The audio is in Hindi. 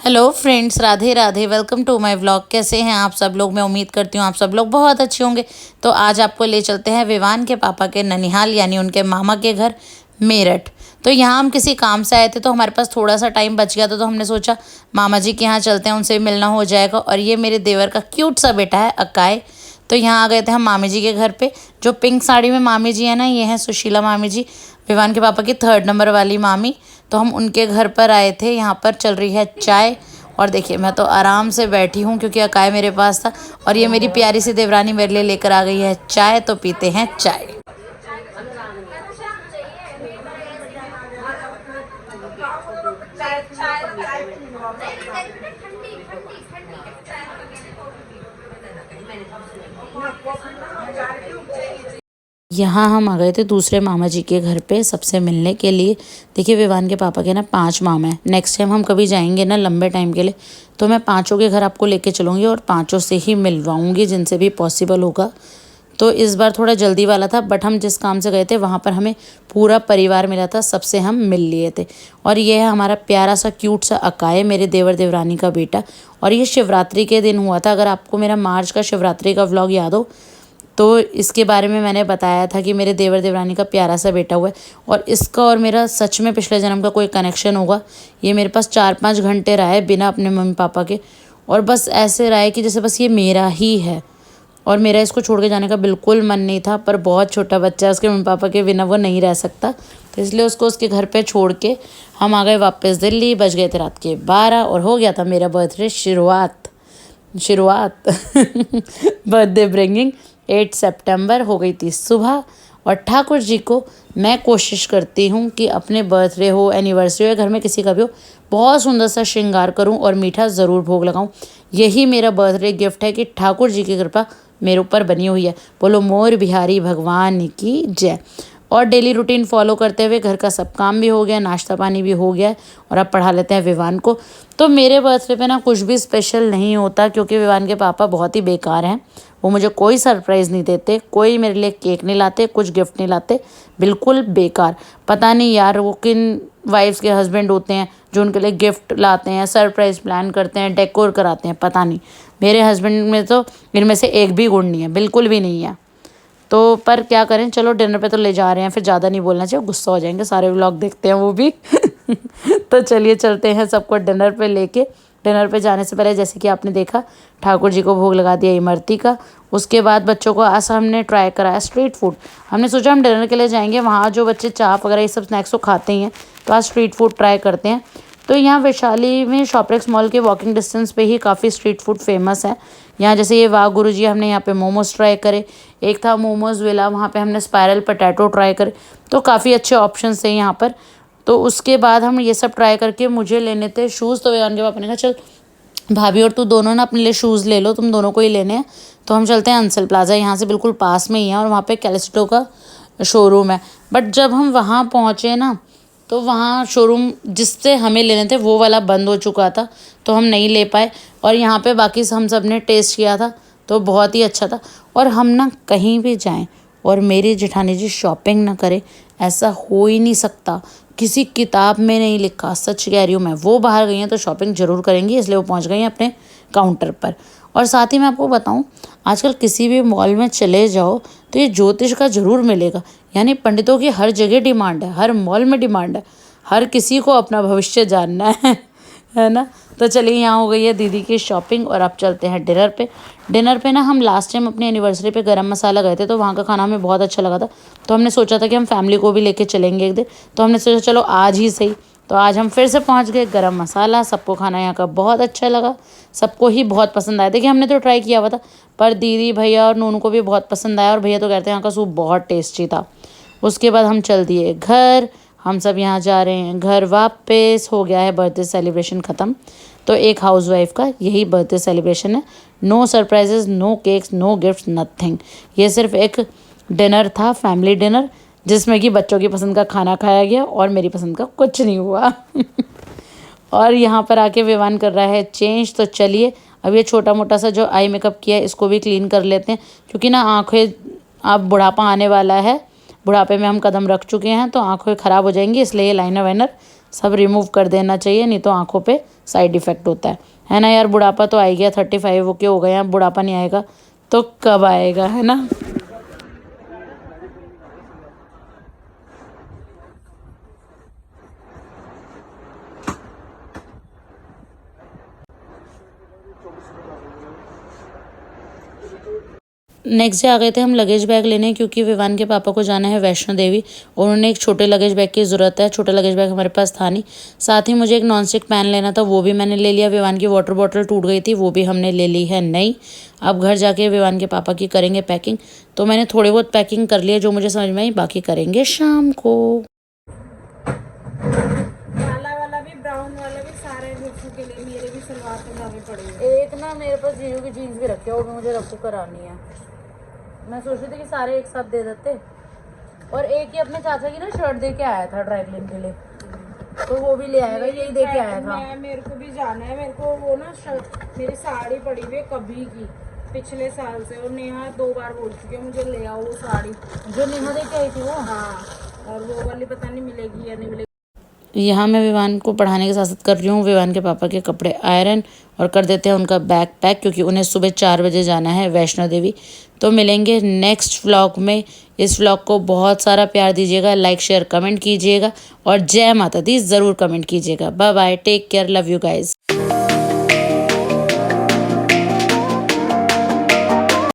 Hello friends, Radhe Radhe. Welcome to my vlog. कैसे हैं आप सब लोग? मैं उम्मीद करती हूँ आप सब लोग बहुत अच्छे होंगे। तो आज आपको ले चलते हैं विवान के पापा के ननिहाल, यानी उनके मामा के घर मेरठ। तो यहाँ हम किसी काम से आए थे, तो हमारे पास थोड़ा सा टाइम बच गया था, तो हमने सोचा मामा जी के यहाँ चलते हैं, उनसे भी मिलना हो जाएगा। और ये मेरे देवर का क्यूट सा बेटा है अकाय। तो यहाँ आ गए थे हम मामी जी के घर पे। जो पिंक साड़ी में मामी जी है ना, ये हैं सुशीला मामी जी, विवान के पापा की 3rd नंबर वाली मामी। तो हम उनके घर पर आए थे। यहाँ पर चल रही है चाय। और देखिए, मैं तो आराम से बैठी हूँ क्योंकि अकाय मेरे पास था। और ये मेरी प्यारी सी देवरानी मेरे लिए लेकर आ गई है चाय। तो पीते हैं चाय। यहाँ हम आ गए थे दूसरे मामा जी के घर पे सबसे मिलने के लिए। देखिए, विवान के पापा के ना 5 मामा हैं। नेक्स्ट टाइम हम कभी जाएंगे ना लंबे टाइम के लिए, तो मैं 5 के घर आपको लेके चलूँगी और 5 से ही मिलवाऊँगी जिनसे भी पॉसिबल होगा। तो इस बार थोड़ा जल्दी वाला था, बट हम जिस काम से गए थे वहाँ पर हमें पूरा परिवार मिला था, सबसे हम मिल लिए थे। और ये है हमारा प्यारा सा क्यूट सा अकाय, मेरे देवर देवरानी का बेटा। और ये शिवरात्रि के दिन हुआ था। अगर आपको मेरा मार्च का शिवरात्रि का व्लॉग याद हो तो इसके बारे में मैंने बताया था कि मेरे देवर देवरानी का प्यारा सा बेटा हुआ है। और इसका और मेरा सच में पिछले जन्म का कोई कनेक्शन होगा। ये मेरे पास 4-5 घंटे रहा है बिना अपने मम्मी पापा के, और बस ऐसे रहा है कि जैसे बस ये मेरा ही है। और मेरा इसको छोड़ के जाने का बिल्कुल मन नहीं था, पर बहुत छोटा बच्चा है, उसके मम्मी पापा के बिना वो नहीं रह सकता। तो इसलिए उसको उसके घर पे छोड़ के हम आ गए वापस दिल्ली। बज गए थे रात के 12 और हो गया था मेरा बर्थडे शुरुआत बर्थडे ब्रिंगिंग 8 सितंबर हो गई थी सुबह। और ठाकुर जी को मैं कोशिश करती हूँ कि अपने बर्थडे हो, एनिवर्सरी हो या घर में किसी का भी हो, बहुत सुंदर सा श्रृंगार करूँ और मीठा ज़रूर भोग लगाऊँ। यही मेरा बर्थडे गिफ्ट है कि ठाकुर जी की कृपा मेरे ऊपर बनी हुई है। बोलो मोर बिहारी भगवान की जय। और डेली रूटीन फॉलो करते हुए घर का सब काम भी हो गया, नाश्ता पानी भी हो गया, और अब पढ़ा लेते हैं विवान को। तो मेरे बर्थडे पे ना कुछ भी स्पेशल नहीं होता, क्योंकि विवान के पापा बहुत ही बेकार हैं। वो मुझे कोई सरप्राइज़ नहीं देते, कोई मेरे लिए केक नहीं लाते, कुछ गिफ्ट नहीं लाते, बिल्कुल बेकार। पता नहीं यार वो किन वाइफ्स के हस्बैंड होते हैं जो उनके लिए गिफ्ट लाते हैं, सरप्राइज़ प्लान करते हैं, डेकोर कराते हैं, पता नहीं। मेरे हस्बैंड में तो इनमें से एक भी गुण नहीं है, बिल्कुल भी नहीं है। तो पर क्या करें, चलो डिनर पे तो ले जा रहे हैं, फिर ज़्यादा नहीं बोलना चाहिए, गुस्सा हो जाएंगे, सारे व्लॉग देखते हैं वो भी। तो चलिए चलते हैं सबको डिनर पे लेके। डिनर पे जाने से पहले जैसे कि आपने देखा, ठाकुर जी को भोग लगा दिया इमरती का। उसके बाद बच्चों को आज हमने ट्राई कराया स्ट्रीट फूड। हमने सोचा हम डिनर के लिए जाएंगे, वहाँ जो बच्चे चाप वगैरह ये सब स्नैक्स तो खाते ही हैं, तो आज स्ट्रीट फूड ट्राई करते हैं। तो यहाँ वैशाली में शॉपलेक्स मॉल के वॉकिंग डिस्टेंस पे ही काफ़ी स्ट्रीट फूड फेमस है। यहाँ जैसे ये वाह गुरु जी, हमने यहाँ पे मोमोज ट्राई करे। एक था मोमोज विला, वहाँ पे हमने स्पायरल पोटैटो ट्राई करे। तो काफ़ी अच्छे ऑप्शंस थे यहाँ पर। तो उसके बाद हम ये सब ट्राई करके मुझे लेने थे शूज़। तो विवान के पापा ने कहा चल भाभी और तू दोनों ना अपने लिए शूज़ ले लो, तुम दोनों को ही लेने हैं। तो हम चलते हैं अंसल प्लाजा, यहाँ से बिल्कुल पास में ही है, और वहाँ पे कैलिस्टो का शोरूम है। बट जब हम वहाँ पहुँचे ना, तो वहाँ शोरूम जिससे हमें लेने थे वो वाला बंद हो चुका था, तो हम नहीं ले पाए। और यहाँ पे बाकी हम सब ने टेस्ट किया था, तो बहुत ही अच्छा था। और हम ना कहीं भी जाएं और मेरी जेठानी जी शॉपिंग ना करें, ऐसा हो ही नहीं सकता। किसी किताब में नहीं लिखा, सच कह रही हूँ मैं। वो बाहर गई हैं तो शॉपिंग ज़रूर करेंगी, इसलिए वो पहुँच गई हैं अपने काउंटर पर। और साथ ही मैं आपको बताऊँ, आजकल किसी भी मॉल में चले जाओ तो ये ज्योतिष का ज़रूर मिलेगा। यानी पंडितों की हर जगह डिमांड है, हर मॉल में डिमांड है। हर किसी को अपना भविष्य जानना है ना। तो चलिए, यहाँ हो गई है दीदी की शॉपिंग और अब चलते हैं डिनर पे। डिनर पे ना हम लास्ट टाइम अपनी एनिवर्सरी पे गरम मसाला गए थे, तो वहाँ का खाना हमें बहुत अच्छा लगा था। तो हमने सोचा था कि हम फैमिली को भी लेके चलेंगे एक दिन। तो हमने सोचा चलो आज ही सही। तो आज हम फिर से पहुँच गए गरम मसाला। सबको खाना यहाँ का बहुत अच्छा लगा, सबको ही बहुत पसंद आया। देखिए, हमने तो ट्राई किया हुआ था, पर दीदी भैया और नूनू को भी बहुत पसंद आया, और भैया तो कहते हैं यहाँ का सूप बहुत टेस्टी था। उसके बाद हम चल दिए घर। हम सब यहाँ जा रहे हैं घर वापस। हो गया है बर्थडे सेलिब्रेशन ख़त्म। तो एक हाउसवाइफ का यही बर्थडे सेलिब्रेशन है। No surprises, no cakes, no gifts, nothing. ये सिर्फ एक डिनर था, फैमिली डिनर, जिसमें कि बच्चों की पसंद का खाना खाया गया और मेरी पसंद का कुछ नहीं हुआ। और यहाँ पर आके विवान कर रहा है चेंज। तो चलिए, अब ये छोटा मोटा सा जो आई मेकअप किया है इसको भी क्लीन कर लेते हैं, क्योंकि ना आँखें, अब बुढ़ापा आने वाला है, बुढ़ापे में हम कदम रख चुके हैं, तो आँखें ख़राब हो जाएंगी, इसलिए ये लाइनर वाइनर सब रिमूव कर देना चाहिए, नहीं तो आंखों पे साइड इफ़ेक्ट होता है ना यार। बुढ़ापा तो आ ही गया, 35 के हो गए हैं, बुढ़ापा नहीं आएगा तो कब आएगा, है ना। नेक्स्ट डे आ गए थे हम लगेज बैग लेने, क्योंकि विवान के पापा को जाना है वैष्णो देवी। उन्होंने एक छोटे लगेज बैग की ज़रूरत है, छोटा लगेज बैग हमारे पास था नहीं। साथ ही मुझे एक नॉन स्टिक पैन लेना था, वो भी मैंने ले लिया। विवान की वाटर बॉटल टूट गई थी, वो भी हमने ले ली है नई। अब घर जाके विवान के पापा की करेंगे पैकिंग। तो मैंने थोड़ी बहुत पैकिंग कर लिया जो मुझे समझ में आई, बाकी करेंगे शाम को। वाला भी ब्राउन वाला भी सारे बच्चों के लिए मेरे भी सलवार पजामे पड़े हैं। एक ना मेरे पास जीजू की जीन्स भी रखी है, वो भी मुझे रफू करानी है। मैं सोच रही थी कि सारे एक साथ दे देते। और एक ही अपने चाचा की ना शर्ट दे के आया था ड्राई क्लीन के लिए, तो वो भी ले आएगा, यही दे के आया था। मेरे को भी जाना है, मेरे को वो ना मेरी साड़ी पड़ी हुई है कभी की, पिछले साल से। और नेहा 2 बार बोल चुकी है मुझे ले आओ वो साड़ी जो नेहा दे के आई थी वो। हाँ, और वो वाली पता नहीं मिलेगी या नहीं मिलेगी। यहाँ मैं विवान को पढ़ाने के साथ साथ कर रही हूँ विवान के पापा के कपड़े आयरन, और कर देते हैं उनका बैग पैक, क्योंकि उन्हें सुबह 4 बजे जाना है वैष्णो देवी। तो मिलेंगे नेक्स्ट व्लॉग में। इस व्लॉग को बहुत सारा प्यार दीजिएगा, लाइक शेयर कमेंट कीजिएगा, और जय माता दी ज़रूर कमेंट कीजिएगा। Bye bye, take care, love you guys.